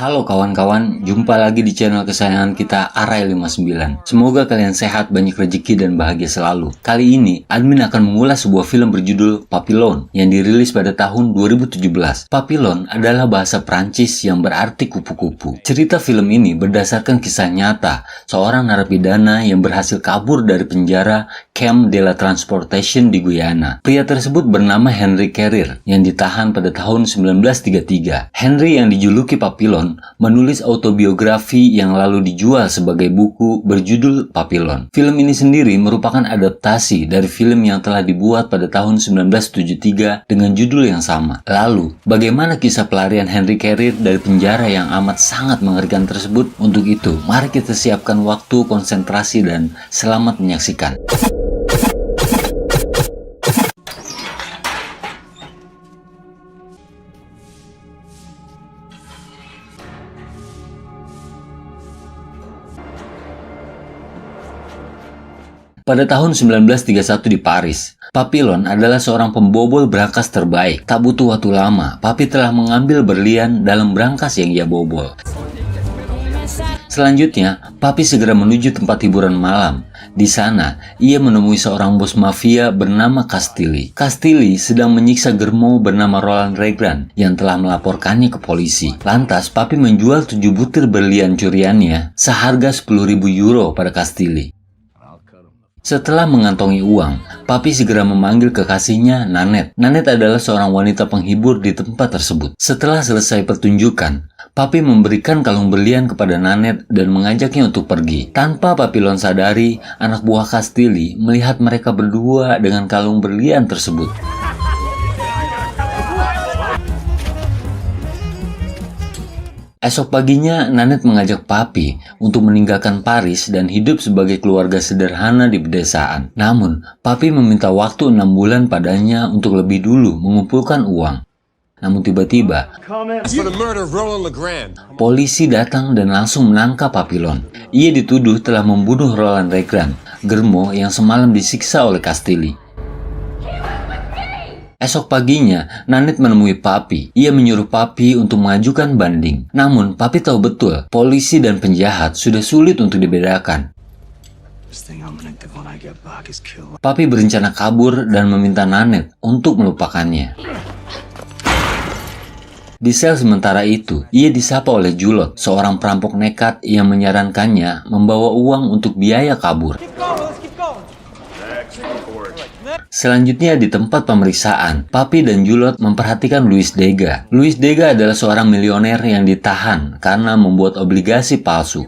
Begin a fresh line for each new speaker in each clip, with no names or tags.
Halo kawan-kawan, jumpa lagi di channel kesayangan kita Arai59. Semoga kalian sehat, banyak rezeki dan bahagia selalu. Kali ini, admin akan mengulas sebuah film berjudul Papillon yang dirilis pada tahun 2017. Papillon adalah bahasa Prancis yang berarti kupu-kupu. Cerita film ini berdasarkan kisah nyata seorang narapidana yang berhasil kabur dari penjara Camp de la Transportation di Guyana. Pria tersebut bernama Henry Carrier yang ditahan pada tahun 1933. Henry yang dijuluki Papillon menulis autobiografi yang lalu dijual sebagai buku berjudul Papillon. Film ini sendiri merupakan adaptasi dari film yang telah dibuat pada tahun 1973 dengan judul yang sama. Lalu, bagaimana kisah pelarian Henry Carrier dari penjara yang amat sangat mengerikan tersebut? Untuk itu, mari kita siapkan waktu, konsentrasi, dan selamat menyaksikan. Pada tahun 1931 di Paris, Papillon adalah seorang pembobol brankas terbaik. Tak butuh waktu lama, Papi telah mengambil berlian dalam brankas yang ia bobol. Selanjutnya, Papi segera menuju tempat hiburan malam. Di sana, ia menemui seorang bos mafia bernama Castelli. Castelli sedang menyiksa germo bernama Roland Legrand yang telah melaporkannya ke polisi. Lantas, Papi menjual 7 butir berlian curiannya seharga 10.000 euro pada Castelli. Setelah mengantongi uang, Papi segera memanggil kekasihnya, Nanette. Nanette adalah seorang wanita penghibur di tempat tersebut. Setelah selesai pertunjukan, Papi memberikan kalung berlian kepada Nanette dan mengajaknya untuk pergi. Tanpa Papillon sadari, anak buah Castelli melihat mereka berdua dengan kalung berlian tersebut. Esok paginya, Nanette mengajak Papi untuk meninggalkan Paris dan hidup sebagai keluarga sederhana di pedesaan. Namun, Papi meminta waktu 6 bulan padanya untuk lebih dulu mengumpulkan uang. Namun tiba-tiba, polisi datang dan langsung menangkap Papillon. Ia dituduh telah membunuh Roland Legrand, germo yang semalam disiksa oleh Castelli. Esok paginya, Nanette menemui Papi. Ia menyuruh Papi untuk mengajukan banding. Namun, Papi tahu betul, polisi dan penjahat sudah sulit untuk dibedakan. Papi berencana kabur dan meminta Nanette untuk melupakannya. Di sel sementara itu, ia disapa oleh Julot, seorang perampok nekat yang menyarankannya membawa uang untuk biaya kabur. Selanjutnya di tempat pemeriksaan, Papi dan Julot memperhatikan Louis Degas. Louis Degas adalah seorang milioner yang ditahan karena membuat obligasi palsu.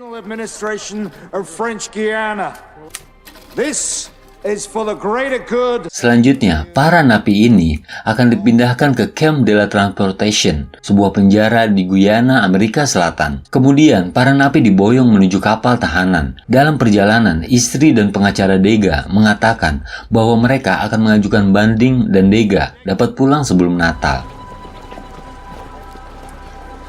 Selanjutnya, para napi ini akan dipindahkan ke Camp de la Transportation, sebuah penjara di Guyana, Amerika Selatan. Kemudian, para napi diboyong menuju kapal tahanan. Dalam perjalanan, istri dan pengacara Degas mengatakan bahwa mereka akan mengajukan banding dan Degas dapat pulang sebelum Natal.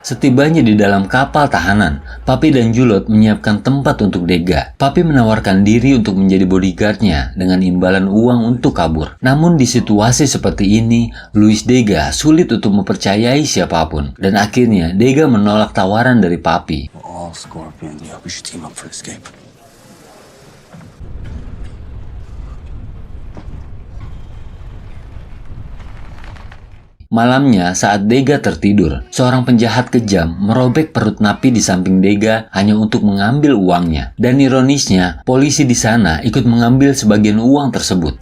Setibanya di dalam kapal tahanan, Papi dan Julot menyiapkan tempat untuk Degas. Papi menawarkan diri untuk menjadi bodyguardnya dengan imbalan uang untuk kabur. Namun di situasi seperti ini, Louis Degas sulit untuk mempercayai siapapun. Dan akhirnya Degas menolak tawaran dari Papi. Malamnya, saat Degas tertidur, seorang penjahat kejam merobek perut napi di samping Degas hanya untuk mengambil uangnya. Dan ironisnya, polisi di sana ikut mengambil sebagian uang tersebut.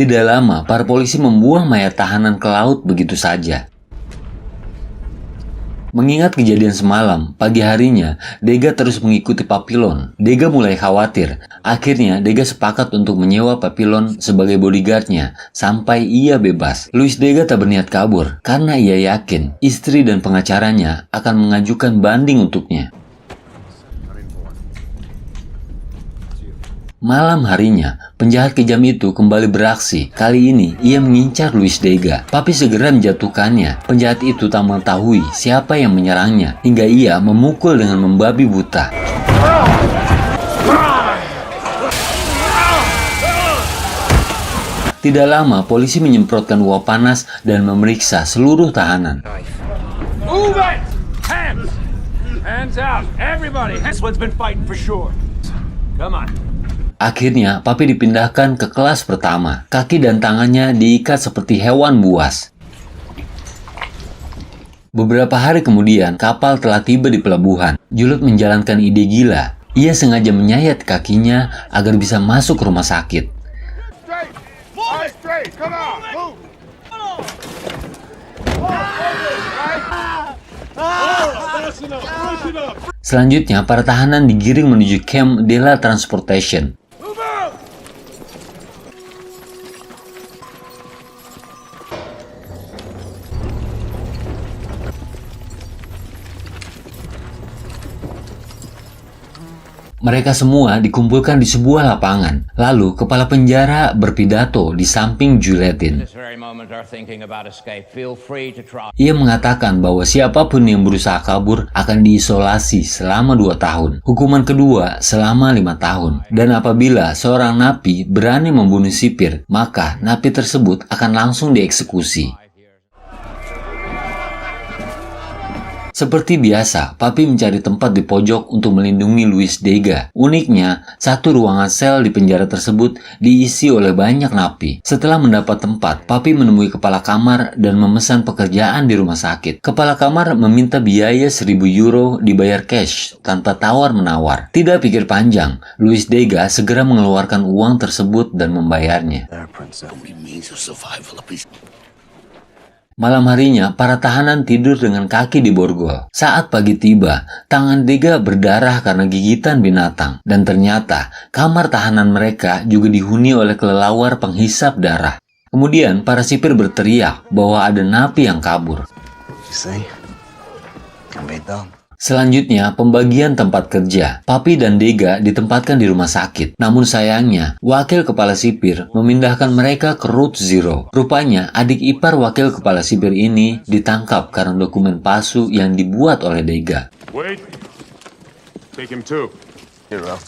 Tidak lama, para polisi membuang mayat tahanan ke laut begitu saja. Mengingat kejadian semalam, pagi harinya, Degas terus mengikuti Papillon. Degas mulai khawatir. Akhirnya, Degas sepakat untuk menyewa Papillon sebagai bodyguardnya sampai ia bebas. Louis Degas tak berniat kabur karena ia yakin istri dan pengacaranya akan mengajukan banding untuknya. Malam harinya, penjahat kejam itu kembali beraksi. Kali ini, ia mengincar Louis Degas. Papi segera menjatuhkannya. Penjahat itu tak mengetahui siapa yang menyerangnya, hingga ia memukul dengan membabi buta. Tidak lama, polisi menyemprotkan uap panas dan memeriksa seluruh tahanan.
Hands out, everybody. This one's been fighting for sure. Come on.
Akhirnya, Papi dipindahkan ke kelas pertama. Kaki dan tangannya diikat seperti hewan buas. Beberapa hari kemudian, kapal telah tiba di pelabuhan. Juliet menjalankan ide gila. Ia sengaja menyayat kakinya agar bisa masuk ke rumah sakit. Selanjutnya, para tahanan digiring menuju Camp de la Transportation. Mereka semua dikumpulkan di sebuah lapangan. Lalu, kepala penjara berpidato di samping Julietine. Ia mengatakan bahwa siapapun yang berusaha kabur akan diisolasi selama 2 tahun. Hukuman kedua selama 5 tahun. Dan apabila seorang napi berani membunuh sipir, maka napi tersebut akan langsung dieksekusi. Seperti biasa, Papi mencari tempat di pojok untuk melindungi Luis Dega. Uniknya, satu ruangan sel di penjara tersebut diisi oleh banyak napi. Setelah mendapat tempat, Papi menemui kepala kamar dan memesan pekerjaan di rumah sakit. Kepala kamar meminta biaya 1.000 euro dibayar cash tanpa tawar-menawar. Tidak pikir panjang, Luis Dega segera mengeluarkan uang tersebut dan membayarnya. Malam harinya, para tahanan tidur dengan kaki di borgol. Saat pagi tiba, tangan Dega berdarah karena gigitan binatang. Dan ternyata, kamar tahanan mereka juga dihuni oleh kelelawar penghisap darah. Kemudian, para sipir berteriak bahwa ada napi yang kabur. Selanjutnya, pembagian tempat kerja. Papi dan Dega ditempatkan di rumah sakit. Namun sayangnya, wakil kepala sipir memindahkan mereka ke Route Zero. Rupanya, adik ipar wakil kepala sipir ini ditangkap karena dokumen palsu yang dibuat oleh Dega.
Wait. Take him too. Hero.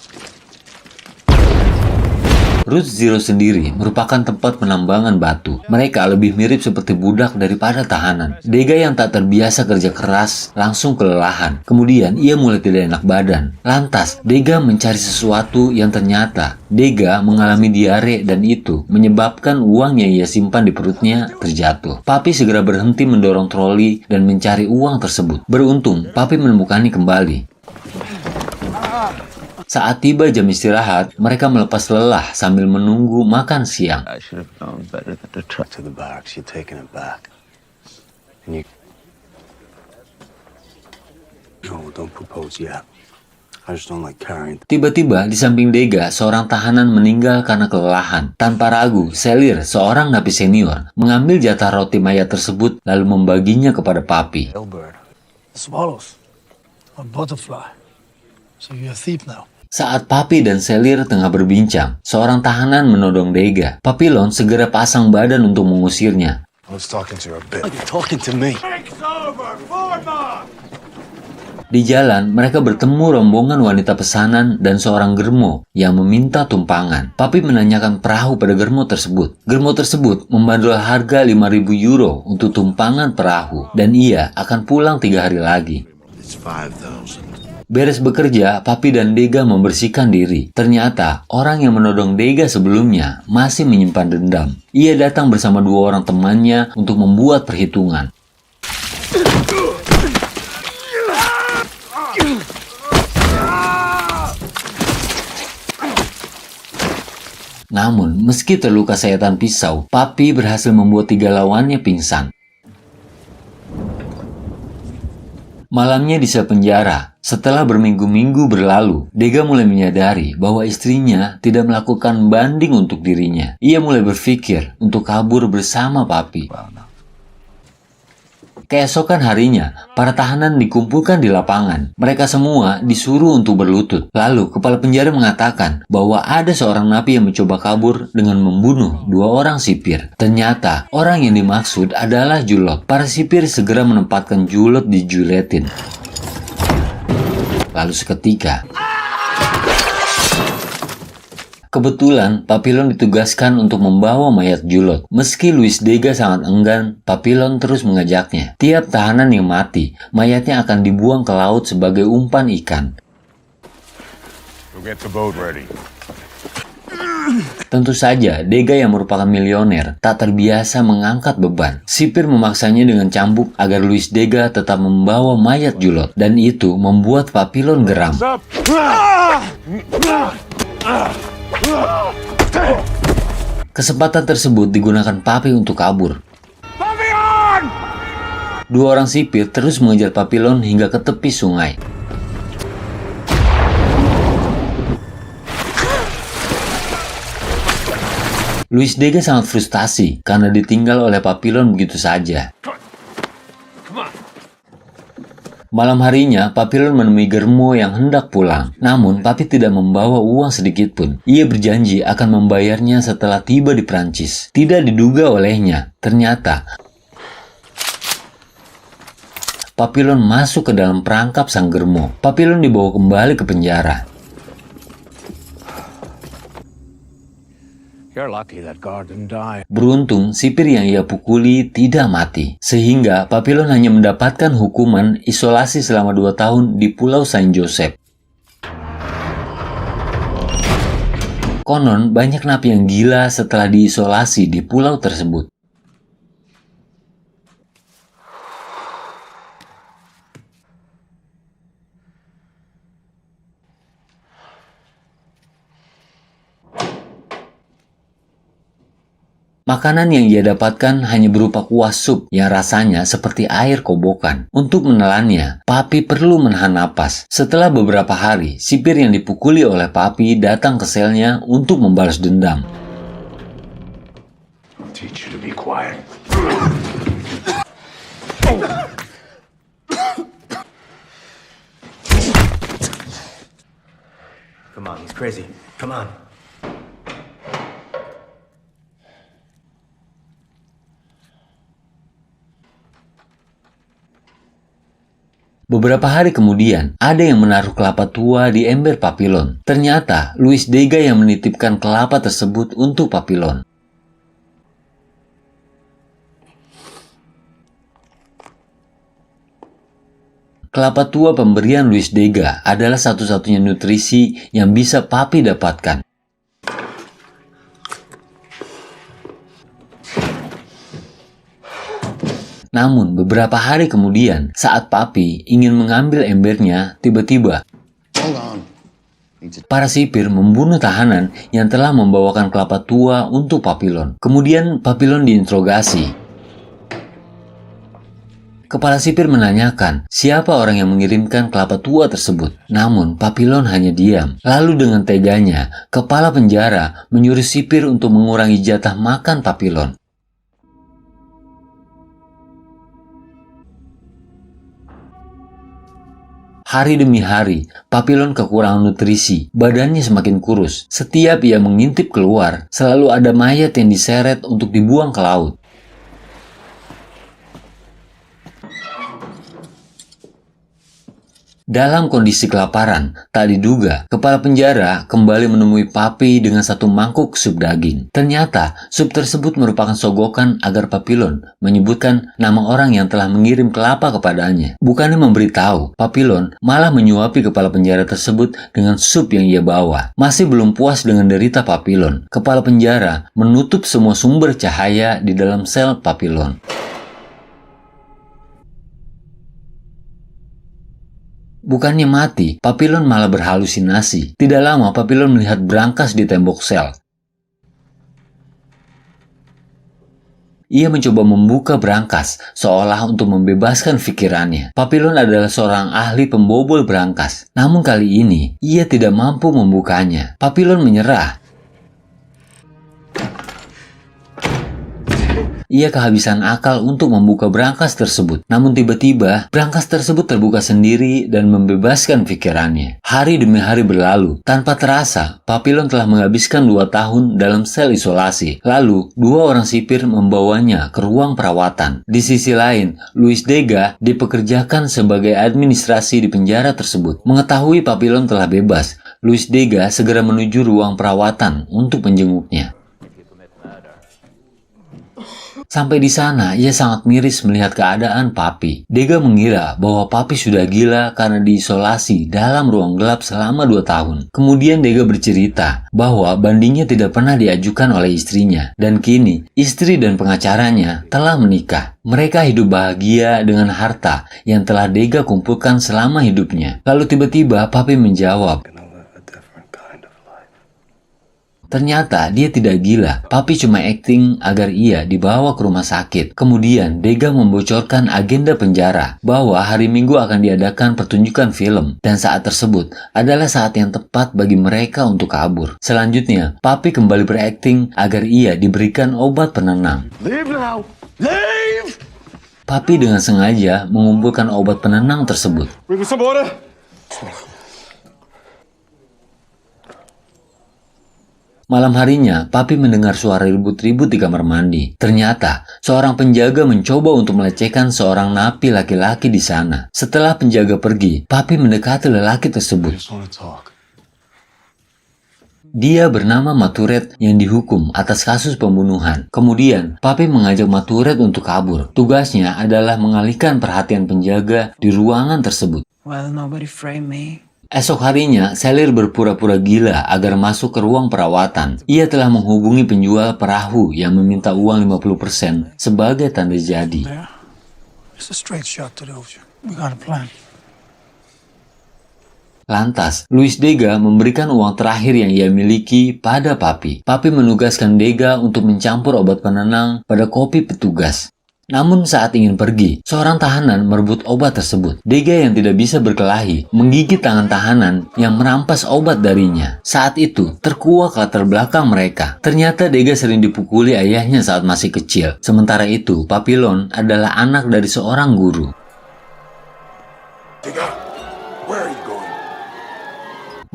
Route Zero sendiri merupakan tempat penambangan batu. Mereka lebih mirip seperti budak daripada tahanan. Dega yang tak terbiasa kerja keras langsung kelelahan. Kemudian ia mulai tidak enak badan. Lantas, Dega mencari sesuatu yang ternyata Dega mengalami diare dan itu menyebabkan uang yang ia simpan di perutnya terjatuh. Papi segera berhenti mendorong troli dan mencari uang tersebut. Beruntung, Papi menemukannya kembali. Saat tiba jam istirahat, mereka melepas lelah sambil menunggu makan siang. Tiba-tiba di samping Dega, seorang tahanan meninggal karena kelelahan. Tanpa ragu, Selir, seorang napi senior, mengambil jatah roti mayat tersebut lalu membaginya kepada Papi. Saat Papi dan Selir tengah berbincang, seorang tahanan menodong Dega. Papillon segera pasang badan untuk mengusirnya. Di jalan, mereka bertemu rombongan wanita pesanan dan seorang germo yang meminta tumpangan. Papi menanyakan perahu pada germo tersebut. Germo tersebut membandrol harga 5.000 euro untuk tumpangan perahu dan ia akan pulang 3 hari lagi. Beres bekerja, Papi dan Dega membersihkan diri. Ternyata, orang yang menodong Dega sebelumnya masih menyimpan dendam. Ia datang bersama 2 orang temannya untuk membuat perhitungan. Namun, meski terluka sayatan pisau, Papi berhasil membuat 3 lawannya pingsan. Malamnya di sel penjara, setelah berminggu-minggu berlalu, Dega mulai menyadari bahwa istrinya tidak melakukan banding untuk dirinya. Ia mulai berpikir untuk kabur bersama Papi. Keesokan harinya, para tahanan dikumpulkan di lapangan. Mereka semua disuruh untuk berlutut. Lalu, kepala penjara mengatakan bahwa ada seorang napi yang mencoba kabur dengan membunuh 2 orang sipir. Ternyata, orang yang dimaksud adalah Juliet. Para sipir segera menempatkan Juliet di Julietine. Lalu seketika, Kebetulan, Papillon ditugaskan untuk membawa mayat Julot. Meski Luis Dega sangat enggan, Papillon terus mengajaknya. Tiap tahanan yang mati, mayatnya akan dibuang ke laut sebagai umpan ikan.
Go get the boat ready.
Tentu saja, Dega yang merupakan milioner tak terbiasa mengangkat beban. Sipir memaksanya dengan cambuk agar Luis Dega tetap membawa mayat Julot, dan itu membuat Papillon geram. Kesempatan tersebut digunakan Papi untuk kabur.
Papillon!
Dua orang sipir terus mengejar Papillon hingga ke tepi sungai. Luis Dega sangat frustasi karena ditinggal oleh Papillon begitu saja.
Come on.
Malam harinya, Papillon menemui Germo yang hendak pulang. Namun, Papi tidak membawa uang sedikit pun. Ia berjanji akan membayarnya setelah tiba di Prancis. Tidak diduga olehnya, ternyata Papillon masuk ke dalam perangkap sang Germo. Papillon dibawa kembali ke penjara.
You're lucky that guard didn't die.
Beruntung, sipir yang ia pukuli tidak mati. Sehingga Papillon hanya mendapatkan hukuman isolasi selama 2 tahun di Pulau Saint Joseph. Konon, banyak napi yang gila setelah diisolasi di pulau tersebut. Makanan yang ia dapatkan hanya berupa kuah sup yang rasanya seperti air kobokan. Untuk menelannya, Papi perlu menahan napas. Setelah beberapa hari, sipir yang dipukuli oleh Papi datang ke selnya untuk membalas dendam.
I'll teach you to be quiet.
Come on, he's crazy. Come on.
Beberapa hari kemudian, ada yang menaruh kelapa tua di ember Papillon. Ternyata, Luis Dega yang menitipkan kelapa tersebut untuk Papillon. Kelapa tua pemberian Luis Dega adalah satu-satunya nutrisi yang bisa Papi dapatkan. Namun, beberapa hari kemudian, saat Papi ingin mengambil embernya, tiba-tiba para sipir membunuh tahanan yang telah membawakan kelapa tua untuk Papillon. Kemudian, Papillon diinterogasi. Kepala sipir menanyakan siapa orang yang mengirimkan kelapa tua tersebut. Namun, Papillon hanya diam. Lalu dengan teganya, kepala penjara menyuruh sipir untuk mengurangi jatah makan Papillon. Hari demi hari, Papillon kekurangan nutrisi, badannya semakin kurus. Setiap ia mengintip keluar, selalu ada mayat yang diseret untuk dibuang ke laut. Dalam kondisi kelaparan, tak diduga, kepala penjara kembali menemui Papi dengan satu mangkuk sup daging. Ternyata, sup tersebut merupakan sogokan agar Papillon menyebutkan nama orang yang telah mengirim kelapa kepadanya. Bukannya memberitahu, Papillon malah menyuapi kepala penjara tersebut dengan sup yang ia bawa. Masih belum puas dengan derita Papillon, kepala penjara menutup semua sumber cahaya di dalam sel Papillon. Bukannya mati, Papillon malah berhalusinasi. Tidak lama, Papillon melihat brankas di tembok sel. Ia mencoba membuka brankas, seolah untuk membebaskan pikirannya. Papillon adalah seorang ahli pembobol brankas. Namun kali ini, ia tidak mampu membukanya. Papillon menyerah. Ia kehabisan akal untuk membuka brankas tersebut. Namun tiba-tiba, brankas tersebut terbuka sendiri dan membebaskan pikirannya. Hari demi hari berlalu. Tanpa terasa, Papillon telah menghabiskan 2 tahun dalam sel isolasi. Lalu, 2 orang sipir membawanya ke ruang perawatan. Di sisi lain, Luis Dega dipekerjakan sebagai administrasi di penjara tersebut. Mengetahui Papillon telah bebas, Luis Dega segera menuju ruang perawatan untuk menjenguknya. Sampai di sana, ia sangat miris melihat keadaan Papi. Dega mengira bahwa Papi sudah gila karena diisolasi dalam ruang gelap selama 2 tahun. Kemudian Dega bercerita bahwa bandingnya tidak pernah diajukan oleh istrinya. Dan kini, istri dan pengacaranya telah menikah. Mereka hidup bahagia dengan harta yang telah Dega kumpulkan selama hidupnya. Lalu tiba-tiba Papi menjawab, ternyata dia tidak gila. Papi cuma acting agar ia dibawa ke rumah sakit. Kemudian Dega membocorkan agenda penjara bahwa hari Minggu akan diadakan pertunjukan film dan saat tersebut adalah saat yang tepat bagi mereka untuk kabur. Selanjutnya, Papi kembali berakting agar ia diberikan obat penenang.
Leave now! Leave!
Papi dengan sengaja mengumpulkan obat penenang tersebut.
Bring me some water!
Malam harinya, Papi mendengar suara ribut-ribut di kamar mandi. Ternyata, seorang penjaga mencoba untuk melecehkan seorang napi laki-laki di sana. Setelah penjaga pergi, Papi mendekati lelaki tersebut. Dia bernama Maturet yang dihukum atas kasus pembunuhan. Kemudian, Papi mengajak Maturet untuk kabur. Tugasnya adalah mengalihkan perhatian penjaga di ruangan tersebut.
Well, nobody framed me.
Esok harinya, Selir berpura-pura gila agar masuk ke ruang perawatan. Ia telah menghubungi penjual perahu yang meminta uang 50% sebagai tanda jadi.
There. It's a straight shot to the ocean. We got a plan.
Lantas, Luis Dega memberikan uang terakhir yang ia miliki pada Papi. Papi menugaskan Dega untuk mencampur obat penenang pada kopi petugas. Namun saat ingin pergi, seorang tahanan merebut obat tersebut. Dega yang tidak bisa berkelahi menggigit tangan tahanan yang merampas obat darinya. Saat itu, terkuak latar belakang mereka. Ternyata Dega sering dipukuli ayahnya saat masih kecil. Sementara itu, Papillon adalah anak dari seorang guru.
Dega, where are you going?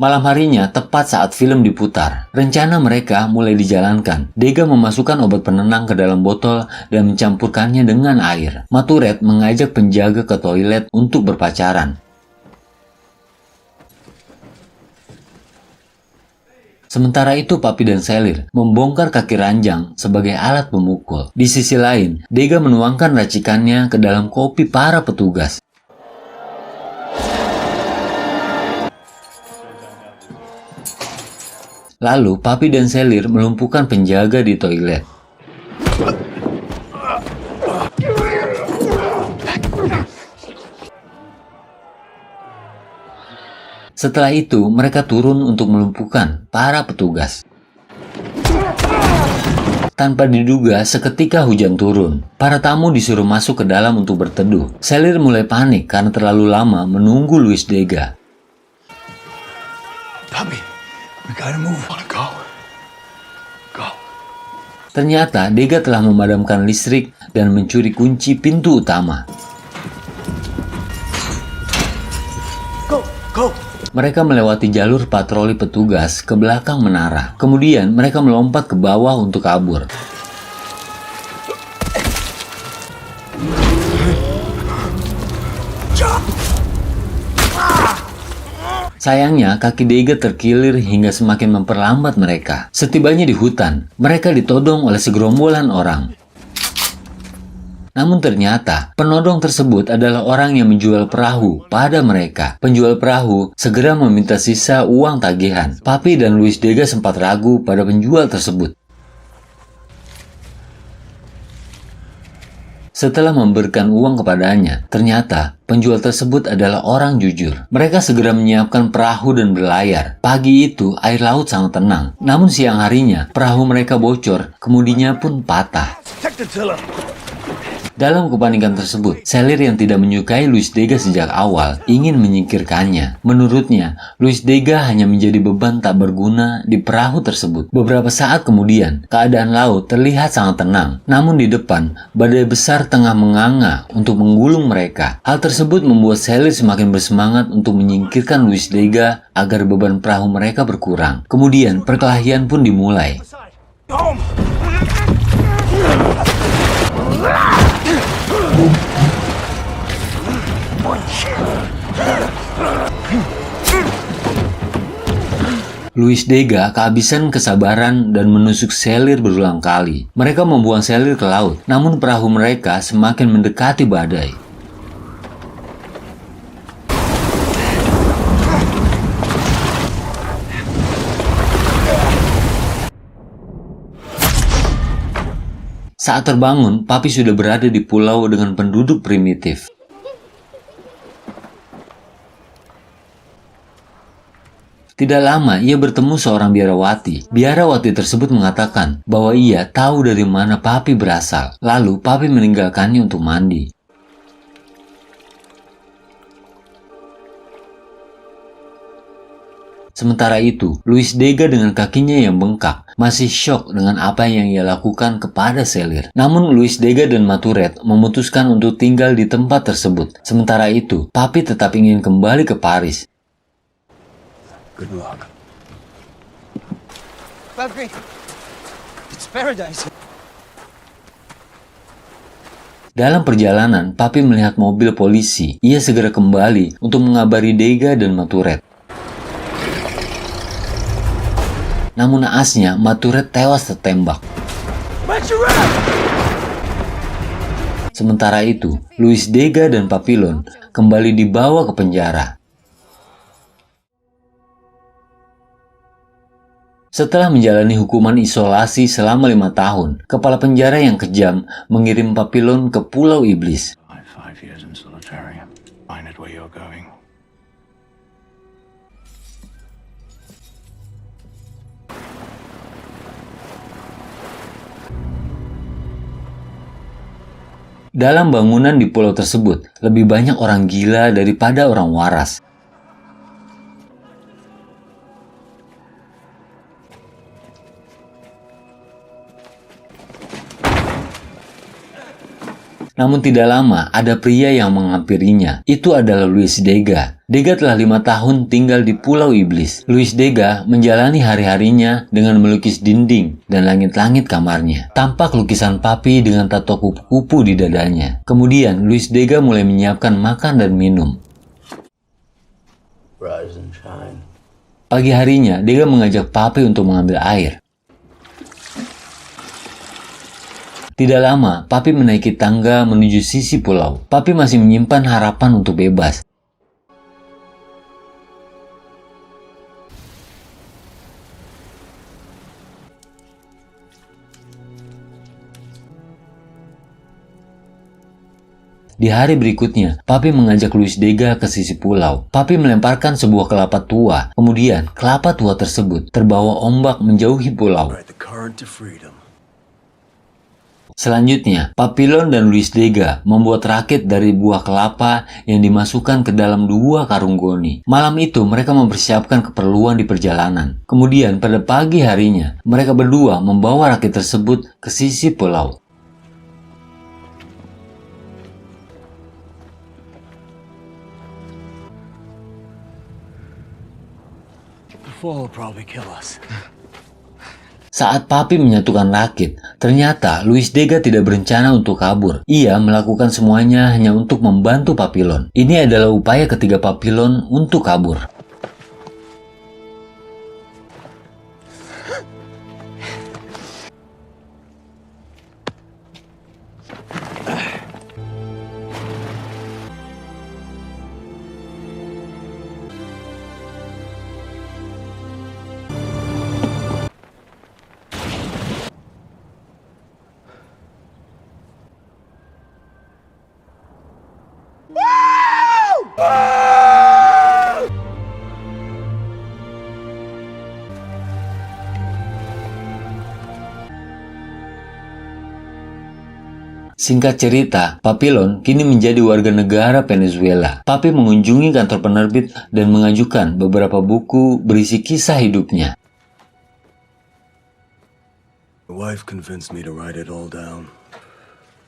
Malam harinya, tepat saat film diputar, rencana mereka mulai dijalankan. Dega memasukkan obat penenang ke dalam botol dan mencampurkannya dengan air. Maturet mengajak penjaga ke toilet untuk berpacaran. Sementara itu, Papi dan Selir membongkar kaki ranjang sebagai alat pemukul. Di sisi lain, Dega menuangkan racikannya ke dalam kopi para petugas. Lalu, Papi dan Selir melumpuhkan penjaga di toilet. Setelah itu, mereka turun untuk melumpuhkan para petugas. Tanpa diduga, seketika hujan turun. Para tamu disuruh masuk ke dalam untuk berteduh. Selir mulai panik karena terlalu lama menunggu Luis Dega.
Papi, we gotta move.
Wanna go? Go.
Ternyata Dega telah memadamkan listrik dan mencuri kunci pintu utama.
Go, go!
Mereka melewati jalur patroli petugas ke belakang menara. Kemudian mereka melompat ke bawah untuk kabur. Sayangnya, kaki Dega terkilir hingga semakin memperlambat mereka. Setibanya di hutan, mereka ditodong oleh segerombolan orang. Namun ternyata, penodong tersebut adalah orang yang menjual perahu pada mereka. Penjual perahu segera meminta sisa uang tagihan. Papi dan Luis Dega sempat ragu pada penjual tersebut. Setelah memberikan uang kepadanya, ternyata penjual tersebut adalah orang jujur. Mereka segera menyiapkan perahu dan berlayar. Pagi itu, air laut sangat tenang. Namun siang harinya, perahu mereka bocor, kemudinya pun patah.
Take the tiller!
Dalam kepanikan tersebut, Selir yang tidak menyukai Luis Dega sejak awal ingin menyingkirkannya. Menurutnya, Luis Dega hanya menjadi beban tak berguna di perahu tersebut. Beberapa saat kemudian, keadaan laut terlihat sangat tenang. Namun di depan, badai besar tengah menganga untuk menggulung mereka. Hal tersebut membuat Selir semakin bersemangat untuk menyingkirkan Luis Dega agar beban perahu mereka berkurang. Kemudian, perkelahian pun dimulai.
Home!
Luis Dega kehabisan kesabaran dan menusuk selir berulang kali. Mereka membuang selir ke laut, namun perahu mereka semakin mendekati badai. Saat terbangun, Papi sudah berada di pulau dengan penduduk primitif. Tidak lama, ia bertemu seorang biarawati. Biarawati tersebut mengatakan bahwa ia tahu dari mana Papi berasal. Lalu, Papi meninggalkannya untuk mandi. Sementara itu, Luis Dega dengan kakinya yang bengkak masih syok dengan apa yang ia lakukan kepada selir. Namun Luis Dega dan Maturet memutuskan untuk tinggal di tempat tersebut. Sementara itu, Papi tetap ingin kembali ke Paris.
Good luck.
Papi, it's paradise.
Dalam perjalanan, Papi melihat mobil polisi. Ia segera kembali untuk mengabari Dega dan Maturet. Namun naasnya, Maturet tewas tertembak. Sementara itu, Luis Dega dan Papillon kembali dibawa ke penjara. Setelah menjalani hukuman isolasi selama 5 tahun, kepala penjara yang kejam mengirim Papillon ke Pulau Iblis.
5 years in solitary. Find it where you're going.
Dalam bangunan di pulau tersebut, lebih banyak orang gila daripada orang waras. Namun tidak lama, ada pria yang menghampirinya. Itu adalah Luis Dega. Dega telah 5 tahun tinggal di Pulau Iblis. Luis Dega menjalani hari-harinya dengan melukis dinding dan langit-langit kamarnya. Tampak lukisan Papi dengan tato kupu-kupu di dadanya. Kemudian, Luis Dega mulai menyiapkan makan dan minum.
Rise and shine.
Pagi harinya, Dega mengajak Papi untuk mengambil air. Tidak lama, Papi menaiki tangga menuju sisi pulau. Papi masih menyimpan harapan untuk bebas. Di hari berikutnya, Papi mengajak Luis Dega ke sisi pulau. Papi melemparkan sebuah kelapa tua. Kemudian, kelapa tua tersebut terbawa ombak menjauhi pulau.
Ride the current to freedom.
Selanjutnya, Papillon dan Luis Dega membuat rakit dari buah kelapa yang dimasukkan ke dalam 2 karung goni. Malam itu, mereka mempersiapkan keperluan di perjalanan. Kemudian, pada pagi harinya, mereka berdua membawa rakit tersebut ke sisi pulau.
The fall will probably kill us.
Saat Papi menyatukan rakit, ternyata Luis Dega tidak berencana untuk kabur. Ia melakukan semuanya hanya untuk membantu Papillon. Ini adalah upaya ketiga Papillon untuk kabur. Singkat cerita, Papillon kini menjadi warga negara Venezuela. Papi mengunjungi kantor penerbit dan mengajukan beberapa buku berisi kisah hidupnya.
My wife convinced me to write it all down.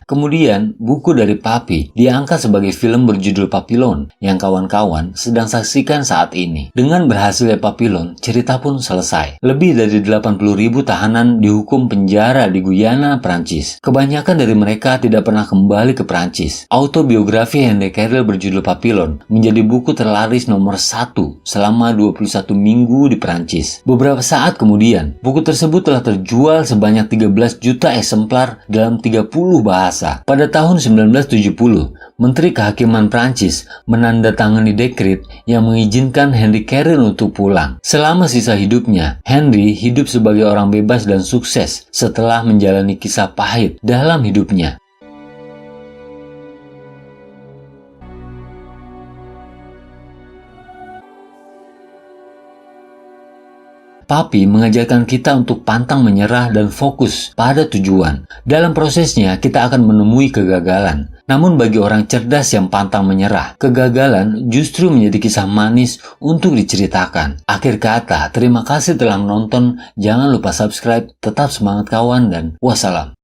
Kemudian, buku dari Papi diangkat sebagai film berjudul Papillon yang kawan-kawan sedang saksikan saat ini. Dengan berhasilnya Papillon, cerita pun selesai. Lebih dari 80.000 tahanan dihukum penjara di Guyana, Prancis. Kebanyakan dari mereka tidak pernah kembali ke Prancis. Autobiografi Henry Cavill berjudul Papillon menjadi buku terlaris nomor 1 selama 21 minggu di Prancis. Beberapa saat kemudian, buku tersebut telah terjual sebanyak 13 juta eksemplar dalam 30 bahasa. Pada tahun 1970, Menteri Kehakiman Prancis menandatangani dekret yang mengizinkan Henry Cavill untuk pulang. Selama sisa hidupnya, Henry hidup sebagai orang bebas dan sukses setelah menjalani kisah pahit dalam hidupnya. Papi mengajarkan kita untuk pantang menyerah dan fokus pada tujuan. Dalam prosesnya, kita akan menemui kegagalan. Namun bagi orang cerdas yang pantang menyerah, kegagalan justru menjadi kisah manis untuk diceritakan. Akhir kata, terima kasih telah menonton. Jangan lupa subscribe, tetap semangat kawan, dan wassalam.